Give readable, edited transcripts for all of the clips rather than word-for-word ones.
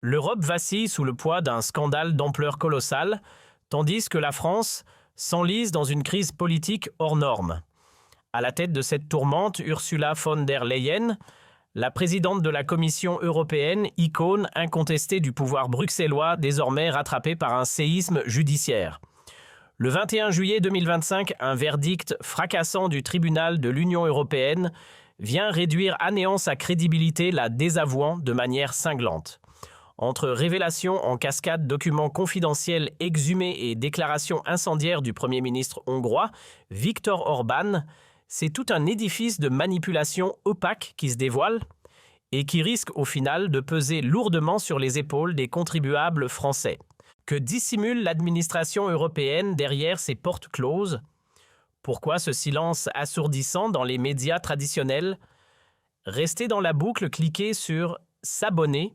L'Europe vacille sous le poids d'un scandale d'ampleur colossale, tandis que la France s'enlise dans une crise politique hors norme. À la tête de cette tourmente, Ursula von der Leyen, la présidente de la Commission européenne, icône incontestée du pouvoir bruxellois, désormais rattrapée par un séisme judiciaire. Le 21 juillet 2025, un verdict fracassant du tribunal de l'Union européenne vient réduire à néant sa crédibilité, la désavouant de manière cinglante. Entre révélations en cascade, documents confidentiels exhumés et déclarations incendiaires du Premier ministre hongrois, Viktor Orbán, c'est tout un édifice de manipulation opaque qui se dévoile et qui risque au final de peser lourdement sur les épaules des contribuables français. Que dissimule l'administration européenne derrière ces portes closes? Pourquoi ce silence assourdissant dans les médias traditionnels? Restez dans la boucle, cliquez sur « S'abonner »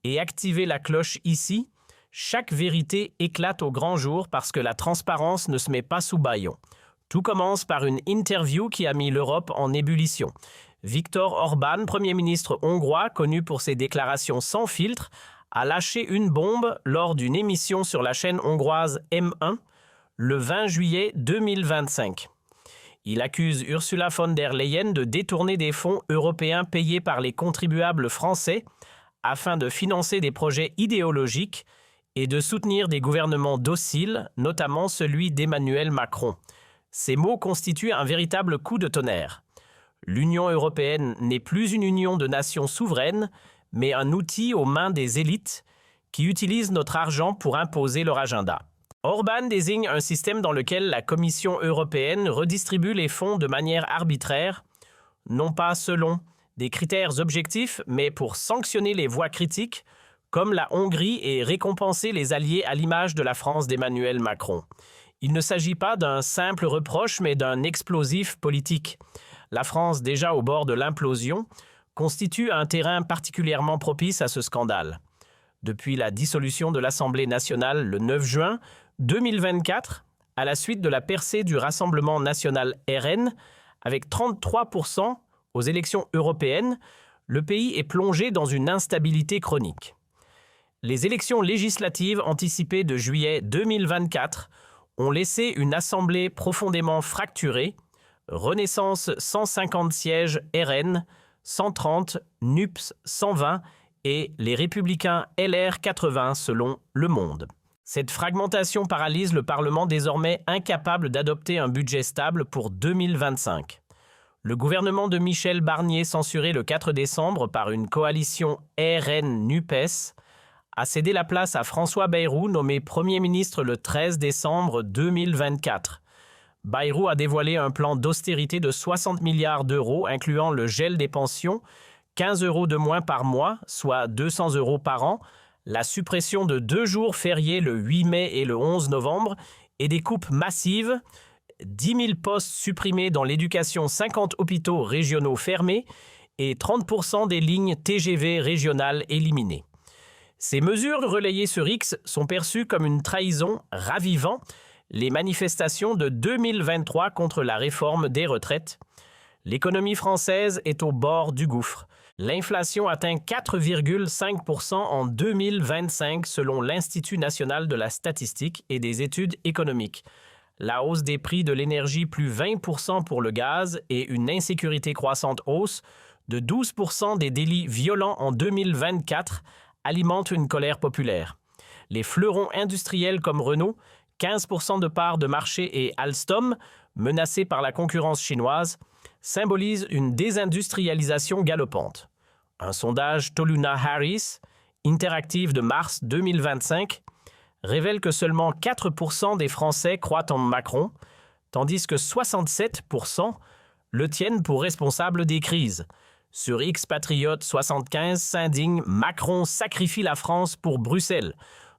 et activez la cloche ici. Chaque vérité éclate au grand jour parce que la transparence ne se met pas sous bâillon. Tout commence par une interview qui a mis l'Europe en ébullition. Viktor Orbán, Premier ministre hongrois, connu pour ses déclarations sans filtre, a lâché une bombe lors d'une émission sur la chaîne hongroise M1 le 20 juillet 2025. Il accuse Ursula von der Leyen de détourner des fonds européens payés par les contribuables français afin de financer des projets idéologiques et de soutenir des gouvernements dociles, notamment celui d'Emmanuel Macron. Ces mots constituent un véritable coup de tonnerre. L'Union européenne n'est plus une union de nations souveraines, mais un outil aux mains des élites qui utilisent notre argent pour imposer leur agenda. Orbán désigne un système dans lequel la Commission européenne redistribue les fonds de manière arbitraire, non pas selon des critères objectifs, mais pour sanctionner les voix critiques, comme la Hongrie, et récompenser les alliés à l'image de la France d'Emmanuel Macron. Il ne s'agit pas d'un simple reproche, mais d'un explosif politique. La France, déjà au bord de l'implosion, constitue un terrain particulièrement propice à ce scandale. Depuis la dissolution de l'Assemblée nationale le 9 juin 2024, à la suite de la percée du Rassemblement national RN, avec 33% aux élections européennes, le pays est plongé dans une instabilité chronique. Les élections législatives anticipées de juillet 2024 ont laissé une assemblée profondément fracturée, Renaissance 150 sièges RN, 130, NUPS 120 et les Républicains LR 80 selon Le Monde. Cette fragmentation paralyse le Parlement désormais incapable d'adopter un budget stable pour 2025. Le gouvernement de Michel Barnier, censuré le 4 décembre par une coalition RN-NUPES, a cédé la place à François Bayrou, nommé Premier ministre le 13 décembre 2024. Bayrou a dévoilé un plan d'austérité de 60 milliards d'euros, incluant le gel des pensions, 15 € de moins par mois, soit 200 € par an, la suppression de 2 jours fériés le 8 mai et le 11 novembre, et des coupes massives, 10 000 postes supprimés dans l'éducation, 50 hôpitaux régionaux fermés et 30% des lignes TGV régionales éliminées. Ces mesures relayées sur X sont perçues comme une trahison ravivant les manifestations de 2023 contre la réforme des retraites. L'économie française est au bord du gouffre. L'inflation atteint 4,5% en 2025 selon l'Institut national de la statistique et des études économiques. La hausse des prix de l'énergie plus 20% pour le gaz et une insécurité croissante hausse de 12% des délits violents en 2024 alimentent une colère populaire. Les fleurons industriels comme Renault, 15% de part de marché, et Alstom, menacés par la concurrence chinoise, symbolisent une désindustrialisation galopante. Un sondage Toluna Harris, Interactive de mars 2025, révèle que seulement 4% des Français croient en Macron, tandis que 67% le tiennent pour responsable des crises. Sur X Patriote 75 s'indigne « Macron sacrifie la France pour Bruxelles.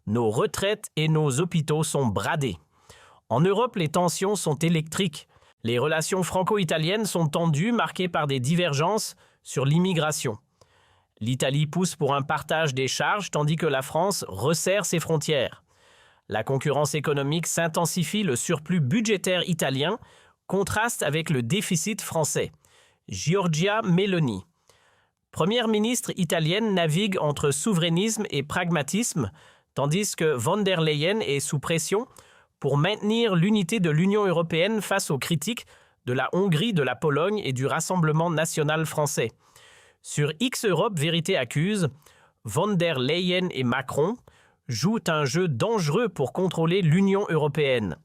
Nos retraites et nos hôpitaux sont bradés. » En Europe, les tensions sont électriques. Les relations franco-italiennes sont tendues, marquées par des divergences sur l'immigration. L'Italie pousse pour un partage des charges, tandis que la France resserre ses frontières. La concurrence économique s'intensifie, le surplus budgétaire italien contraste avec le déficit français. Giorgia Meloni. Première ministre italienne navigue entre souverainisme et pragmatisme, tandis que von der Leyen est sous pression pour maintenir l'unité de l'Union européenne face aux critiques de la Hongrie, de la Pologne et du Rassemblement national français. Sur X Europe Vérité accuse, von der Leyen et Macron jouent un jeu dangereux pour contrôler l'Union européenne.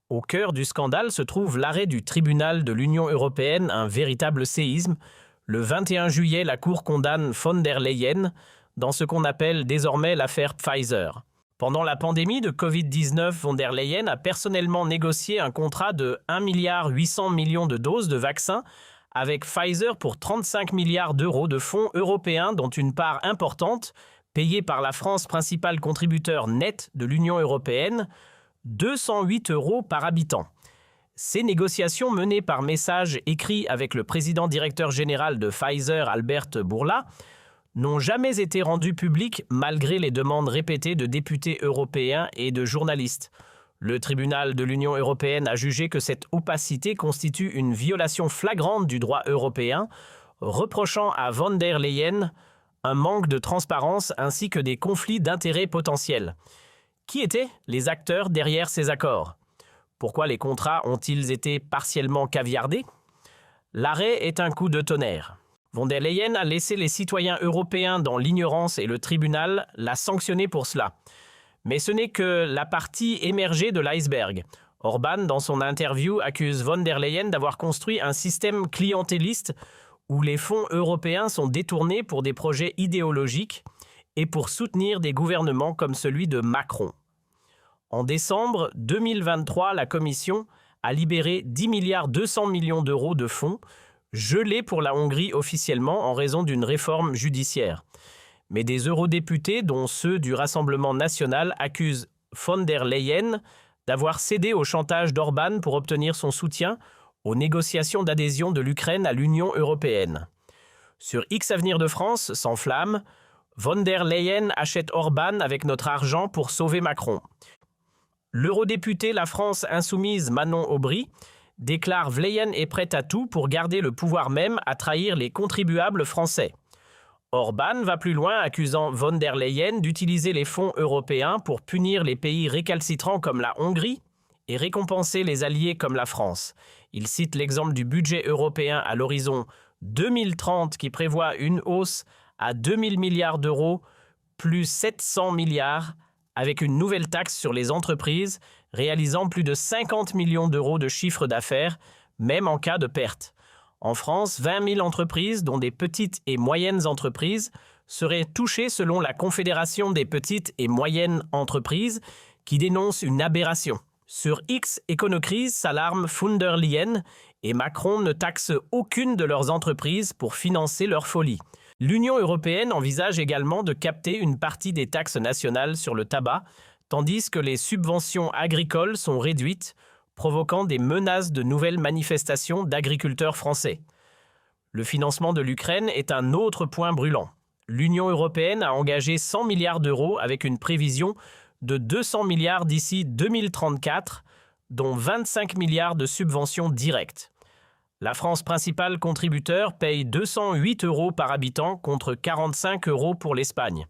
Au cœur du scandale se trouve l'arrêt du tribunal de l'Union européenne, un véritable séisme. Le 21 juillet, la Cour condamne von der Leyen dans ce qu'on appelle désormais l'affaire Pfizer. Pendant la pandémie de Covid-19, von der Leyen a personnellement négocié un contrat de 1,8 milliard de doses de vaccins avec Pfizer pour 35 milliards d'euros de fonds européens, dont une part importante, payée par la France, principal contributeur net de l'Union européenne, 208 euros par habitant. Ces négociations menées par message écrit avec le président directeur général de Pfizer, Albert Bourla, n'ont jamais été rendues publiques malgré les demandes répétées de députés européens et de journalistes. Le tribunal de l'Union européenne a jugé que cette opacité constitue une violation flagrante du droit européen, reprochant à von der Leyen un manque de transparence ainsi que des conflits d'intérêts potentiels. Qui étaient les acteurs derrière ces accords? Pourquoi les contrats ont-ils été partiellement caviardés? L'arrêt est un coup de tonnerre. Von der Leyen a laissé les citoyens européens dans l'ignorance et le tribunal l'a sanctionné pour cela. Mais ce n'est que la partie émergée de l'iceberg. Orban, dans son interview, accuse von der Leyen d'avoir construit un système clientéliste où les fonds européens sont détournés pour des projets idéologiques et pour soutenir des gouvernements comme celui de Macron. En décembre 2023, la Commission a libéré 10,2 milliards d'euros de fonds, gelés pour la Hongrie officiellement en raison d'une réforme judiciaire. Mais des eurodéputés, dont ceux du Rassemblement national, accusent von der Leyen d'avoir cédé au chantage d'Orban pour obtenir son soutien aux négociations d'adhésion de l'Ukraine à l'Union européenne. Sur X Avenir de France, s'enflamme, von der Leyen achète Orban avec notre argent pour sauver Macron. L'eurodéputé La France Insoumise Manon Aubry déclare Leyen est prête à tout pour garder le pouvoir même à trahir les contribuables français. Orban va plus loin, accusant von der Leyen d'utiliser les fonds européens pour punir les pays récalcitrants comme la Hongrie et récompenser les alliés comme la France. Il cite l'exemple du budget européen à l'horizon 2030 qui prévoit une hausse à 2 000 milliards d'euros, plus 700 milliards, avec une nouvelle taxe sur les entreprises réalisant plus de 50 millions d'euros de chiffre d'affaires, même en cas de perte. En France, 20 000 entreprises, dont des petites et moyennes entreprises, seraient touchées selon la Confédération des petites et moyennes entreprises, qui dénonce une aberration. Sur X, Econocrise s'alarme von der Leyen et Macron ne taxe aucune de leurs entreprises pour financer leur folie. L'Union européenne envisage également de capter une partie des taxes nationales sur le tabac, tandis que les subventions agricoles sont réduites, provoquant des menaces de nouvelles manifestations d'agriculteurs français. Le financement de l'Ukraine est un autre point brûlant. L'Union européenne a engagé 100 milliards d'euros avec une prévision de 200 milliards d'ici 2034, dont 25 milliards de subventions directes. La France, principal contributeur, paye 208 euros par habitant contre 45 euros pour l'Espagne.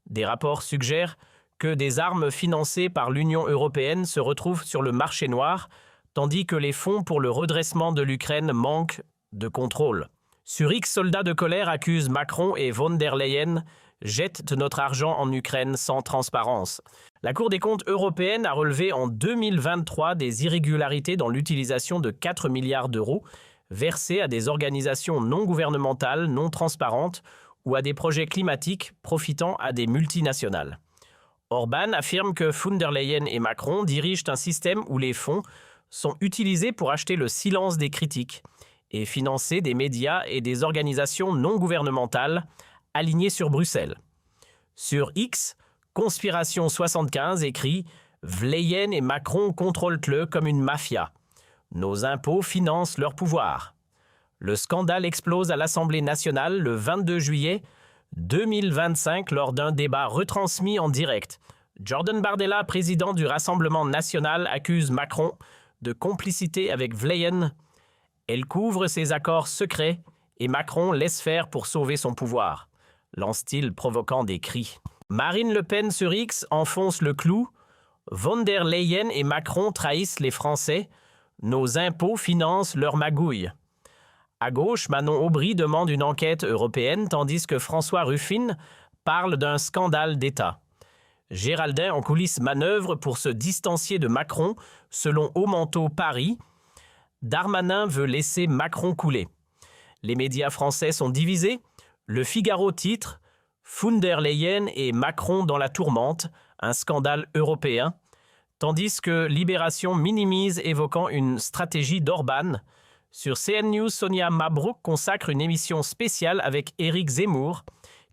Des rapports suggèrent que des armes financées par l'Union européenne se retrouvent sur le marché noir, tandis que les fonds pour le redressement de l'Ukraine manquent de contrôle. Sur X, soldats de colère accusent Macron et von der Leyen jettent notre argent en Ukraine sans transparence. La Cour des comptes européenne a relevé en 2023 des irrégularités dans l'utilisation de 4 milliards d'euros versés à des organisations non gouvernementales, non transparentes ou à des projets climatiques profitant à des multinationales. Orban affirme que von der Leyen et Macron dirigent un système où les fonds sont utilisés pour acheter le silence des critiques et financer des médias et des organisations non gouvernementales alignées sur Bruxelles. Sur X, Conspiration 75 écrit « Leyen et Macron contrôlent-le comme une mafia. Nos impôts financent leur pouvoir. » Le scandale explose à l'Assemblée nationale le 22 juillet 2025 lors d'un débat retransmis en direct. Jordan Bardella, président du Rassemblement national, accuse Macron de complicité avec Leyen. Elle couvre ses accords secrets et Macron laisse faire pour sauver son pouvoir, lance-t-il provoquant des cris. Marine Le Pen sur X enfonce le clou. Von der Leyen et Macron trahissent les Français. Nos impôts financent leur magouille. À gauche, Manon Aubry demande une enquête européenne, tandis que François Ruffin parle d'un scandale d'État. Géraldin en coulisses manœuvre pour se distancier de Macron, selon Haut Manteau Paris. Darmanin veut laisser Macron couler. Les médias français sont divisés. Le Figaro titre « Von der Leyen et Macron dans la tourmente, un scandale européen », tandis que Libération minimise évoquant une stratégie d'Orban. Sur CNews, Sonia Mabrouk consacre une émission spéciale avec Éric Zemmour,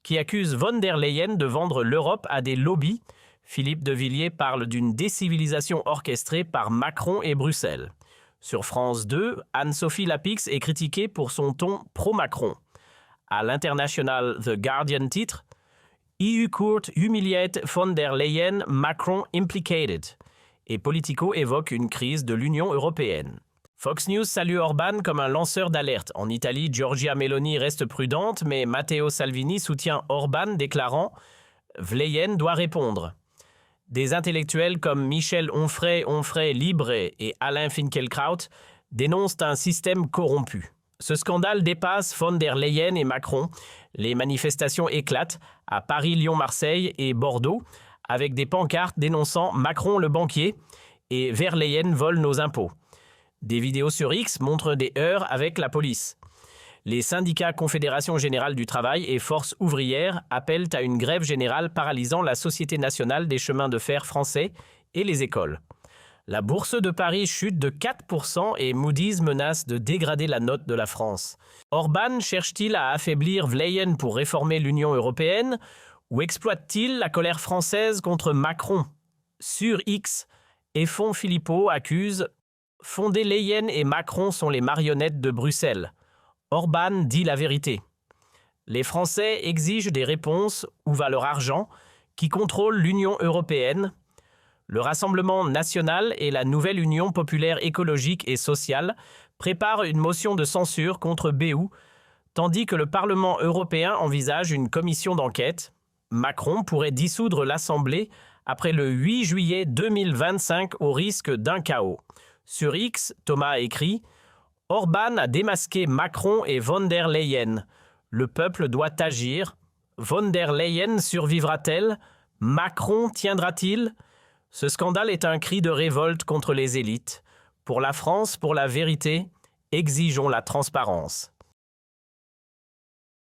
qui accuse Von der Leyen de vendre l'Europe à des lobbies. Philippe de Villiers parle d'une décivilisation orchestrée par Macron et Bruxelles. Sur France 2, Anne-Sophie Lapix est critiquée pour son ton pro-Macron. À l'international, The Guardian titre « EU Court humiliate von der Leyen, Macron implicated » et Politico évoque une crise de l'Union européenne. Fox News salue Orban comme un lanceur d'alerte. En Italie, Giorgia Meloni reste prudente, mais Matteo Salvini soutient Orban, déclarant « Leyen doit répondre ». Des intellectuels comme Michel Onfray Libre et Alain Finkielkraut dénoncent un système corrompu. Ce scandale dépasse von der Leyen et Macron. Les manifestations éclatent à Paris, Lyon, Marseille et Bordeaux, avec des pancartes dénonçant Macron le banquier et Ver Leyen vole nos impôts. Des vidéos sur X montrent des heurts avec la police. Les syndicats Confédération Générale du Travail et Force Ouvrière appellent à une grève générale paralysant la Société nationale des chemins de fer français et les écoles. La bourse de Paris chute de 4% et Moody's menace de dégrader la note de la France. Orban cherche-t-il à affaiblir Leyen pour réformer l'Union européenne ou exploite-t-il la colère française contre Macron? Sur X, Efon Philippot accuse « Von der Leyen et Macron sont les marionnettes de Bruxelles ». Orban dit la vérité. Les Français exigent des réponses. Où va leur argent? Qui contrôle l'Union européenne? Le Rassemblement national et la nouvelle Union populaire écologique et sociale préparent une motion de censure contre BU, tandis que le Parlement européen envisage une commission d'enquête. Macron pourrait dissoudre l'Assemblée après le 8 juillet 2025 au risque d'un chaos. Sur X, Thomas écrit « Orban a démasqué Macron et von der Leyen. Le peuple doit agir. Von der Leyen survivra-t-elle? Macron tiendra-t-il ?» Ce scandale est un cri de révolte contre les élites. Pour la France, pour la vérité, exigeons la transparence.